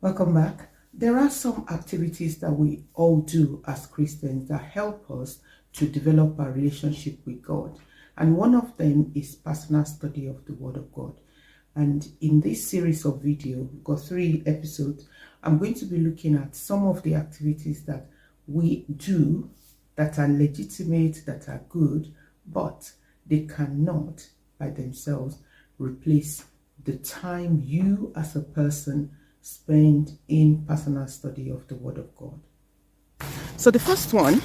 Welcome back. There are some activities that we all do as Christians that help us to develop our relationship with God. And one of them is personal study of the Word of God. And in this series of video, we've got 3 episodes, I'm going to be looking at some of the activities that we do that are legitimate, that are good, but they cannot by themselves replace the time you as a person spend in personal study of the Word of God. So the first one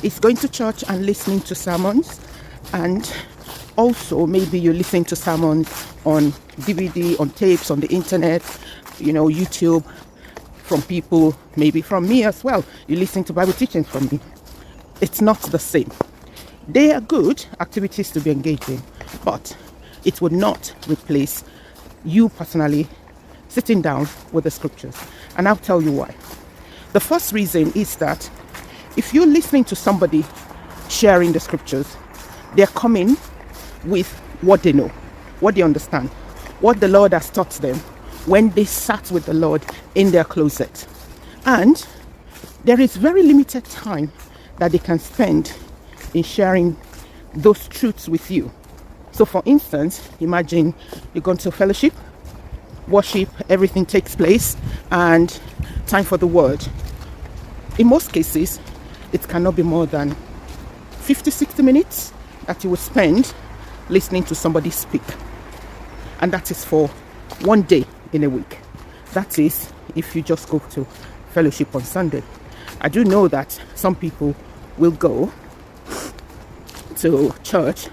is going to church and listening to sermons, and also maybe you listen to sermons on DVD, on tapes, on the internet, YouTube, from people, maybe from me as well. You listen to Bible teachings from me. It's not the same. They are good activities to be engaged in, but it would not replace you personally sitting down with the scriptures. And I'll tell you why. The first reason is that if you're listening to somebody sharing the scriptures, they're coming with what they know, what they understand, what the Lord has taught them when they sat with the Lord in their closet. And there is very limited time that they can spend in sharing those truths with you. So for instance, imagine you're going to fellowship, worship, everything takes place, and time for the word. In most cases, it cannot be more than 50-60 minutes that you will spend listening to somebody speak. And that is for one day in a week. That is if you just go to fellowship on Sunday. I do know that some people will go to church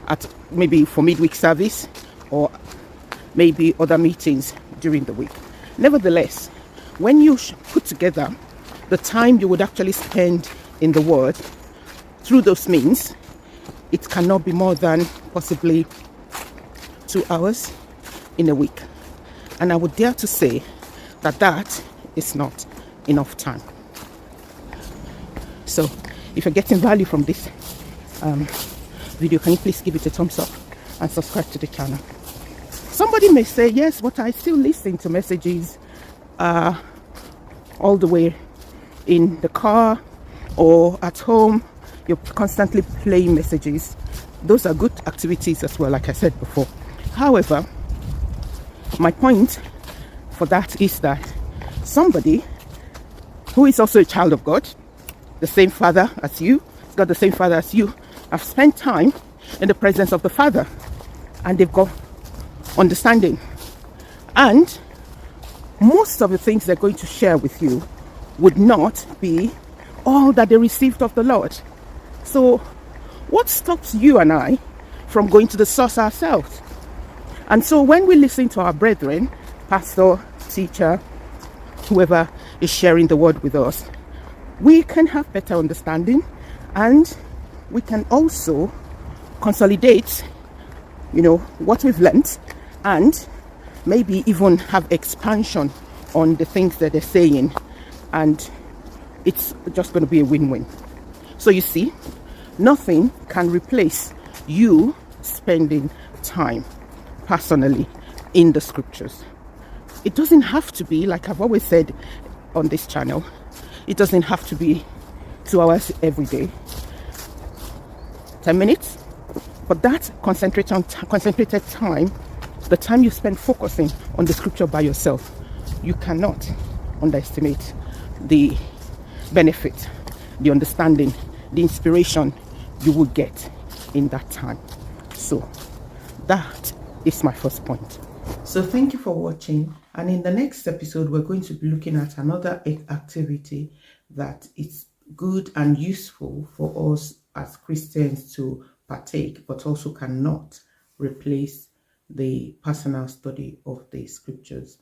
at maybe for midweek service or maybe other meetings during the week. Nevertheless, when you put together the time you would actually spend in the Word through those means, it cannot be more than possibly 2 hours in a week. And I would dare to say that that is not enough time. So if you're getting value from this video, can you please give it a thumbs up and subscribe to the channel? Somebody may say, yes, but I still listen to messages all the way in the car or at home. You're constantly playing messages. Those are good activities as well, like I said before. However, my point for that is that somebody who is also a child of God, the same father as you, got the same father as you, have spent time in the presence of the Father, and they've got understanding, and most of the things they're going to share with you would not be all that they received of the Lord. So what stops you and I from going to the source ourselves? And so when we listen to our brethren, pastor, teacher, whoever is sharing the word with us, we can have better understanding, and we can also consolidate what we've learned, and maybe even have expansion on the things that they're saying, and it's just going to be a win-win. So you see, nothing can replace you spending time personally in the scriptures. It doesn't have to be, like I've always said on this channel, it doesn't have to be 2 hours every day, 10 minutes, but that concentrated time, the time you spend focusing on the scripture by yourself, you cannot underestimate the benefit, the understanding, the inspiration you will get in that time. So that is my first point. So thank you for watching, and in the next episode we're going to be looking at another activity that is good and useful for us as Christians to partake, but also cannot replace the personal study of the scriptures.